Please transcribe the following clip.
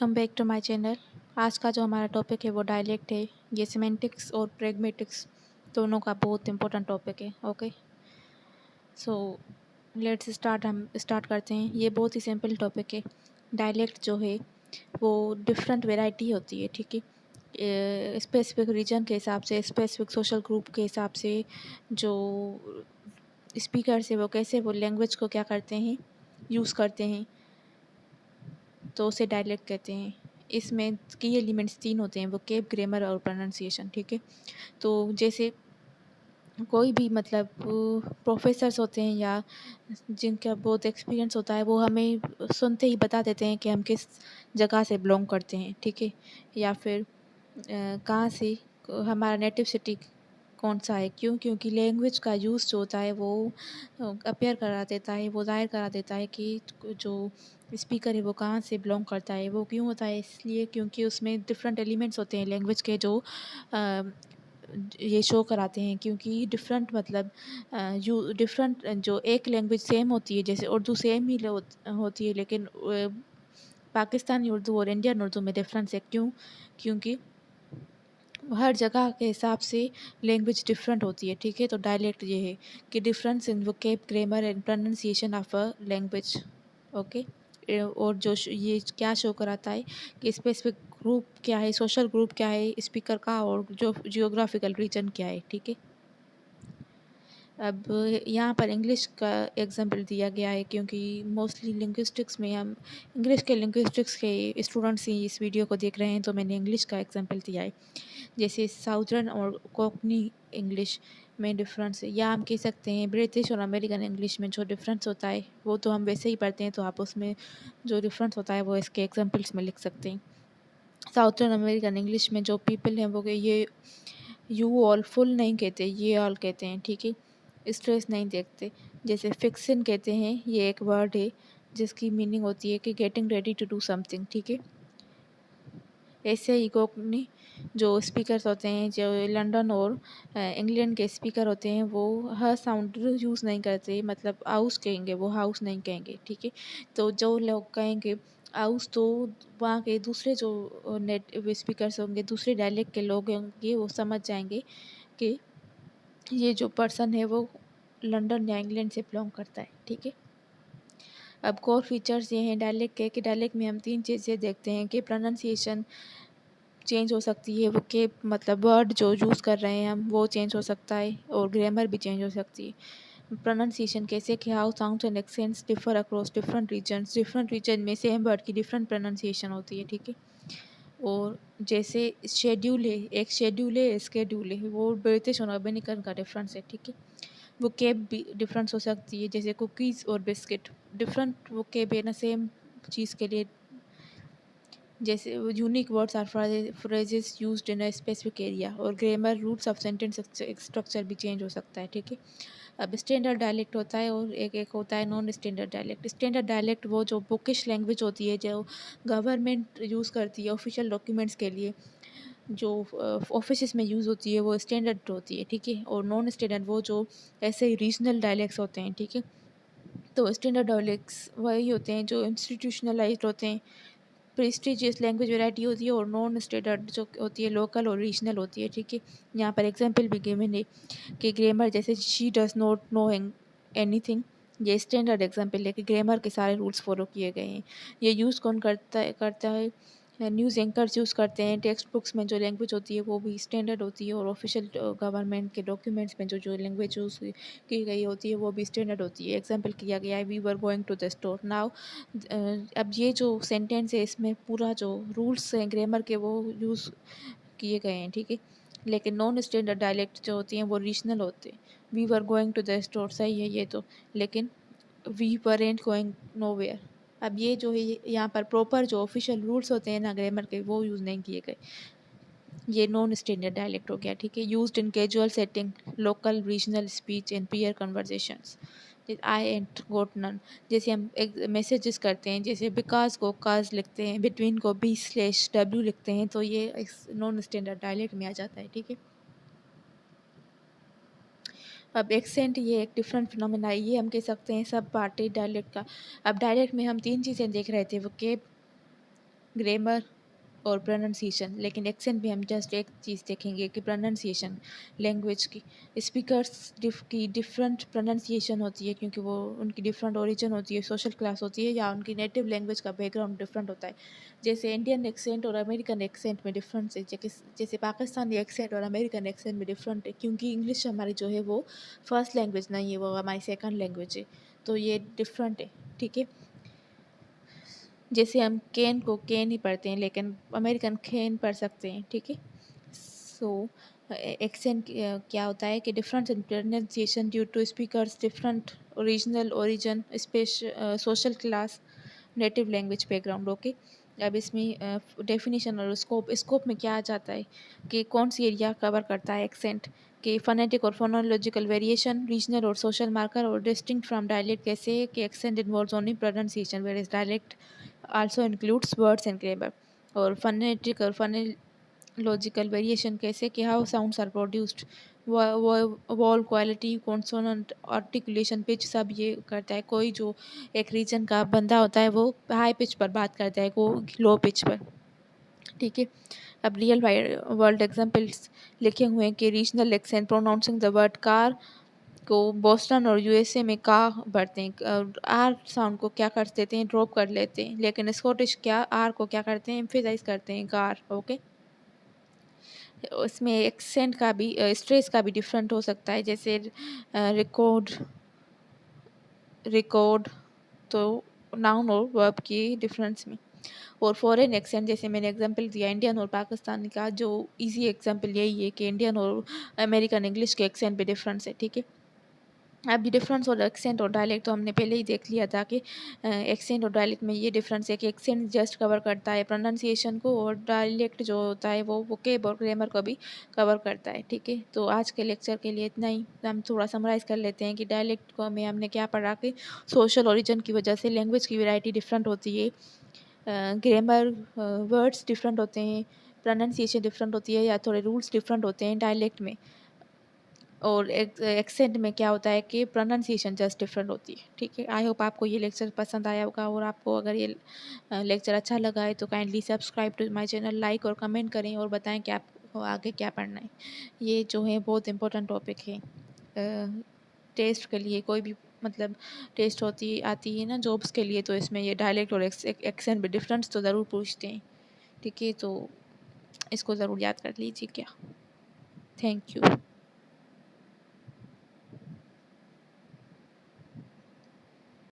Come back to my channel. आज का जो हमारा टॉपिक है वो डायलेक्ट है। ये सिमेंटिक्स और प्रेगमेटिक्स दोनों का बहुत इंपॉर्टेंट टॉपिक है। Okay, so let's start. हम स्टार्ट करते हैं। ये बहुत ही सिंपल टॉपिक है। डायलेक्ट जो है वो डिफरेंट वैरायटी होती है, ठीक है। स्पेसिफिक रीजन के हिसाब से, स्पेसिफिक सोशल ग्रुप के हिसाब से जो स्पीकर है वो कैसे वो लैंग्वेज को क्या करते हैं, यूज़ करते हैं, तो उसे डायलेक्ट कहते हैं। इसमें की एलिमेंट्स तीन होते हैं, वो केप, ग्रामर और प्रोनाउंसिएशन, ठीक है। तो जैसे कोई भी मतलब प्रोफेसर्स होते हैं या जिनका बहुत एक्सपीरियंस होता है, वो हमें सुनते ही बता देते हैं कि हम किस जगह से बिलोंग करते हैं, ठीक है। या फिर कहाँ से हमारा नेटिव सिटी कौन सा है। क्यों? क्योंकि लैंग्वेज का यूज़ जो होता है वो अपीयर करा देता है, वो ज़ाहिर करा देता है कि जो स्पीकर है वो कहाँ से बिलोंग करता है। वो क्यों होता है? इसलिए क्योंकि उसमें डिफरेंट एलिमेंट्स होते हैं लैंग्वेज के जो अ, ये शो कराते हैं। क्योंकि डिफरेंट मतलब यू डिफरेंट जो एक लैंग्वेज सेम होती है, जैसे उर्दू सेम ही होती है, लेकिन पाकिस्तानी उर्दू और इंडियन उर्दू में डिफरेंस है। क्यों? क्योंकि हर जगह के हिसाब से लैंग्वेज डिफरेंट होती है, ठीक है। तो डायलेक्ट ये है कि difference in vocab, grammar and pronunciation of a language. Okay. और जो ये क्या शो कराता है कि स्पेसिफिक ग्रुप क्या है, सोशल ग्रुप क्या है स्पीकर का, और जो जियोग्राफिकल रीजन क्या है, ठीक है। अब यहाँ पर इंग्लिश का एग्जाम्पल दिया गया है, क्योंकि मोस्टली लिंग्विस्टिक्स में हम इंग्लिश के लिंग्विस्टिक्स के स्टूडेंट्स ही इस वीडियो को देख रहे हैं, तो मैंने इंग्लिश का एग्जाम्पल दिया है। जैसे साउदर्न और कोकनी इंग्लिश में डिफरेंस है, या हम कह सकते हैं ब्रिटिश और अमेरिकन इंग्लिश में जो डिफरेंस होता है वो तो हम वैसे ही पढ़ते हैं, तो आप उसमें जो डिफरेंस होता है वो इसके एग्जाम्पल्स में लिख सकते हैं। साउदर्न अमेरिकन इंग्लिश में जो पीपल हैं वो ये यू ऑल फुल नहीं कहते, ये ऑल कहते हैं, ठीक है। स्ट्रेस नहीं देखते। जैसे फिक्सन कहते हैं, ये एक वर्ड है जिसकी मीनिंग होती है कि getting ready to do something, ठीक है। ऐसे ही कोकनी जो स्पीकर्स होते हैं, जो लंदन और इंग्लैंड के स्पीकर होते हैं, वो ह साउंड यूज़ नहीं करते, मतलब हाउस कहेंगे, वो हाउस नहीं कहेंगे, ठीक है। तो जो लोग कहेंगे हाउस, तो वहाँ के दूसरे जो नेटिव स्पीकर्स होंगे, दूसरे डायलेक्ट के लोग होंगे, वो समझ जाएंगे कि ये जो पर्सन है वो लंदन या इंग्लैंड से बिलोंग करता है, ठीक है। अब कोर फीचर्स ये हैं डायलेक्ट के, कि डायलेक्ट में हम तीन चीज़ें देखते हैं कि प्रोनाउंसिएशन चेंज हो सकती है, वो के मतलब वर्ड जो यूज़ कर रहे हैं हम वो चेंज हो सकता है, और ग्रामर भी चेंज हो सकती है। प्रोनाउंसिएशन कैसे कि how sounds and accents differ across different region में सेम वर्ड की डिफरेंट प्रोनाउंसिएशन होती है, ठीक है। और जैसे शेड्यूल है, एक शेड्यूल है, स्केड्यूल है, वो ब्रिटिश और अमेरिकन का डिफरेंस है, ठीक है। वो केब भी डिफरेंस हो सकती है, जैसे कुकीज़ और बिस्किट डिफरेंट वो केब है ना, सेम चीज़ के लिए। जैसे unique words or phrases used in a specific area, और grammar roots of sentence structure भी चेंज हो सकता है, ठीक है। अब स्टैंडर्ड डायलेक्ट होता है और एक एक होता है non standard dialect. Standard dialect वो जो बुकिश लैंग्वेज होती है, जो गवर्नमेंट यूज़ करती है ऑफिशियल डॉक्यूमेंट्स के लिए, जो ऑफिस में यूज़ होती है, वो स्टैंडर्ड होती है, ठीक है। और नॉन स्टैंडर्ड वो जो ऐसे ही रीजनल डायलेक्ट्स होते हैं, ठीक है। तो स्टैंडर्ड डायलेक्ट्स वही होते हैं जो इंस्टीट्यूशनलाइज्ड होते हैं, प्रेस्टिजियस लैंग्वेज वैरायटी होती है, और नॉन स्टैंडर्ड जो होती है लोकल और रीजनल होती है, ठीक है। यहाँ पर एग्जांपल भी गिवन है कि ग्रामर जैसे she does not know anything, ये स्टैंडर्ड एग्जांपल है कि ग्रामर के सारे रूल्स फॉलो किए गए हैं। ये यूज़ कौन करता है न्यूज़ एंकर्स यूज़ करते हैं। टेक्स्ट बुक्स में जो लैंग्वेज होती है वो भी स्टैंडर्ड होती है, और ऑफिशियल गवर्नमेंट के डॉक्यूमेंट्स में जो जो लैंग्वेज यूज़ की गई होती है वो भी स्टैंडर्ड होती है। एग्जाम्पल किया गया है, we were going to the store now. अब ये जो सेंटेंस है इसमें पूरा जो रूल्स हैं ग्रामर के वो यूज़ किए गए हैं, ठीक है। लेकिन नॉन स्टैंडर्ड डायलेक्ट जो होती हैं वो रीजनल होते हैं। We were going to the store सही है ये तो, लेकिन वी वरेंट गोइंग नोवेयर। अब ये जो है यहाँ पर प्रॉपर जो ऑफिशियल रूल्स होते हैं ना ग्रामर के, वो यूज़ नहीं किए गए। ये नॉन स्टैंडर्ड डायलेक्ट हो गया, ठीक है। Used in casual setting, local regional speech and peer conversations. I and got none, जैसे हम एक मैसेजेस करते हैं, जैसे बिकॉज को काज लिखते हैं, बिटवीन को बी/डब्ल्यू लिखते हैं, तो ये नॉन स्टैंडर्ड डायलेक्ट में आ जाता है, ठीक है। अब एक्सेंट ये एक डिफरेंट फिनोमेना है, ये हम कह सकते हैं सब पार्टी डायलेक्ट का। अब डायलेक्ट में हम तीन चीज़ें देख रहे थे, वो के ग्रामर और प्रोनाउंसिएशन। लेकिन एक्सेंट में हम जस्ट एक चीज़ देखेंगे कि प्रोनाउंसिएशन लैंग्वेज की स्पीकर्स की डिफरेंट प्रोनाउंसिएशन होती है, क्योंकि वो उनकी डिफरेंट ओरिजिन होती है, सोशल क्लास होती है, या उनकी नेटिव लैंग्वेज का बैकग्राउंड डिफरेंट होता है। जैसे इंडियन एक्सेंट और अमेरिकन एक्सेंट में डिफरेंस है, जैसे पाकिस्तानी एक्सेंट और अमेरिकन एक्सेंट में डिफरेंट है, क्योंकि इंग्लिश हमारी जो है वो फर्स्ट लैंग्वेज नहीं है, वो हमारी सेकंड लैंग्वेज है, तो ये डिफरेंट है। ठीक है, जैसे हम कैन को कैन ही पढ़ते हैं, लेकिन अमेरिकन खेन पढ़ सकते हैं। ठीक है, सो एक्सेंट क्या होता है कि difference in pronunciation due to speakers different original origin space social class native language background. Okay, अब इसमें डेफिनेशन और स्कोप में क्या आ जाता है कि कौन सी एरिया कवर करता है एक्सेंट, कि फोनेटिक और फोनोलॉजिकल वेरिएशन, रीजनल और सोशल मार्कर, और डिस्टिंक्ट फ्रॉम डायलेक्ट। कैसे है कि accent involves only pronunciation where is dialect also includes words and grammar। और phonetic और phonological variation कैसे कि how sounds are produced, wall quality, consonant, articulation, pitch, सब ये करता है। कोई जो एक रीजन का बंदा होता है वो हाई पिच पर बात करता है, वो लो पिच पर। ठीक है, अब रियल वर्ल्ड एग्जांपल्स लिखे हुए हैं कि regional accent pronouncing the word car को बोस्टन और यूएसए में का बढ़ते हैं, आर साउंड को क्या कर देते हैं, ड्रॉप कर लेते हैं, लेकिन स्कॉटिश क्या आर को क्या करते हैं, एम्फेसाइज करते हैं, कार। ओके, उसमें एक्सेंट का भी स्ट्रेस का भी डिफरेंट हो सकता है, जैसे रिकॉर्ड रिकॉर्ड, तो नाउन और वर्ब की डिफरेंस में। और फॉरेन एक्सेंट, जैसे मैंने एग्जांपल दिया इंडियन और पाकिस्तानी का, जो इजी एग्जांपल यही है कि इंडियन और अमेरिकन इंग्लिश के एक्सेंट पे डिफरेंस है। ठीक है, अभी डिफरेंस और एक्सेंट और डायलेक्ट तो हमने पहले ही देख लिया था कि एक्सेंट और डायलेक्ट में ये डिफरेंस है कि एक्सेंट जस्ट कवर करता है प्रोनाउंसिएशन को, और डायलेक्ट जो होता है वो वोकेब और ग्रामर को भी कवर करता है। ठीक है, तो आज के लेक्चर के लिए इतना ही। हम थोड़ा समराइज़ कर लेते हैं कि डायलेक्ट को में हमने क्या पढ़ा कि सोशल ओरिजिन की वजह से लैंग्वेज की वैरायटी डिफरेंट होती है, ग्रामर वर्ड्स डिफरेंट होते हैं, प्रोनाउंसिएशन डिफरेंट होती है, या थोड़े रूल्स डिफरेंट होते हैं डायलेक्ट में। और एक्सेंट में क्या होता है कि प्रोनाउंसिएशन जस्ट डिफरेंट होती है। ठीक है, आई होप आपको ये लेक्चर पसंद आया होगा, और आपको अगर ये लेक्चर अच्छा लगा है तो kindly subscribe to my channel, like और कमेंट करें, और बताएं कि आपको आगे क्या पढ़ना है। ये जो है बहुत इंपॉर्टेंट टॉपिक है टेस्ट के लिए। कोई भी मतलब टेस्ट होती आती है ना जॉब्स के लिए, तो इसमें ये डायलेक्ट और एक्सेंट में डिफरेंस तो ज़रूर पूछते हैं। ठीक है, तो इसको ज़रूर याद कर लीजिए क्या। Thank you.